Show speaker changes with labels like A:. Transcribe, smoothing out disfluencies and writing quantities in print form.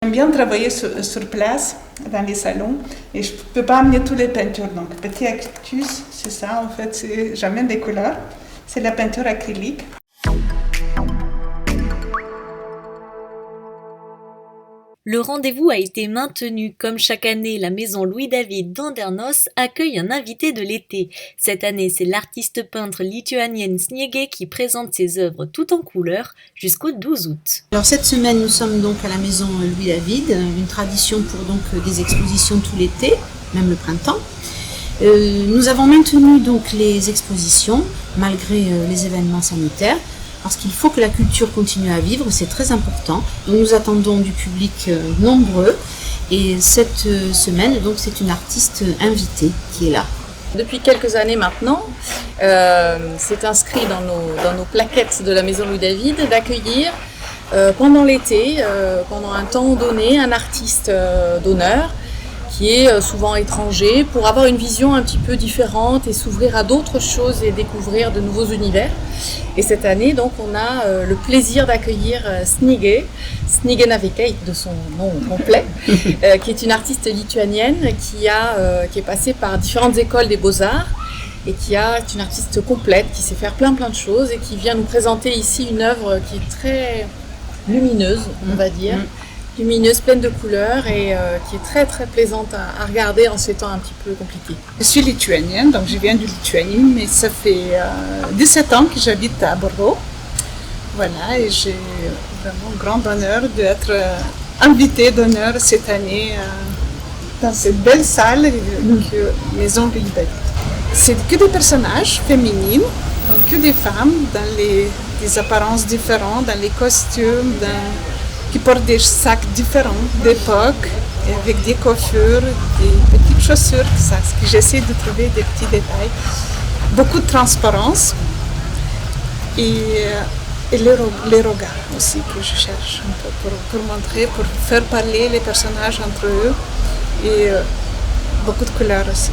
A: J'aime bien travailler sur place, dans les salons, et je ne peux pas amener toutes les peintures. Donc, petit astuce, c'est ça, en fait, j'amène des couleurs. C'est la peinture acrylique.
B: Le rendez-vous a été maintenu. Comme chaque année, la maison Louis-David d'Andernos accueille un invité de l'été. Cette année, c'est l'artiste peintre lituanienne Sniegė qui présente ses œuvres tout en couleurs jusqu'au 12 août.
C: Alors cette semaine, nous sommes donc à la maison Louis-David, une tradition pour donc des expositions tout l'été, même le printemps. Nous avons maintenu donc les expositions malgré les événements sanitaires. Parce qu'il faut que la culture continue à vivre, c'est très important. Donc nous attendons du public nombreux et cette semaine, donc c'est une artiste invitée qui est là.
D: Depuis quelques années maintenant, c'est inscrit dans nos plaquettes de la maison Louis-David d'accueillir pendant l'été, pendant un temps donné, un artiste d'honneur qui est souvent étranger pour avoir une vision un petit peu différente et s'ouvrir à d'autres choses et découvrir de nouveaux univers. Et cette année, donc, on a le plaisir d'accueillir Sniegė Navikė, de son nom complet, qui est une artiste lituanienne qui est passée par différentes écoles des beaux-arts et qui est une artiste complète, qui sait faire plein de choses et qui vient nous présenter ici une œuvre qui est très lumineuse, on va dire. Lumineuse, pleine de couleurs et qui est très très plaisante à regarder en ces temps un petit peu compliqués.
A: Je suis lituanienne, donc je viens de Lituanie, mais ça fait 17 ans que j'habite à Bordeaux. Voilà, et j'ai vraiment grand honneur d'être invitée d'honneur cette année dans cette belle salle, Maison Louis-David. C'est que des personnages féminines, donc que des femmes dans des apparences différentes, dans les costumes, qui portent des sacs différents d'époque, avec des coiffures, des petites chaussures, ça, ce que j'essaie de trouver des petits détails. Beaucoup de transparence et les regards aussi que je cherche un peu pour montrer, pour faire parler les personnages entre eux et beaucoup de couleurs aussi.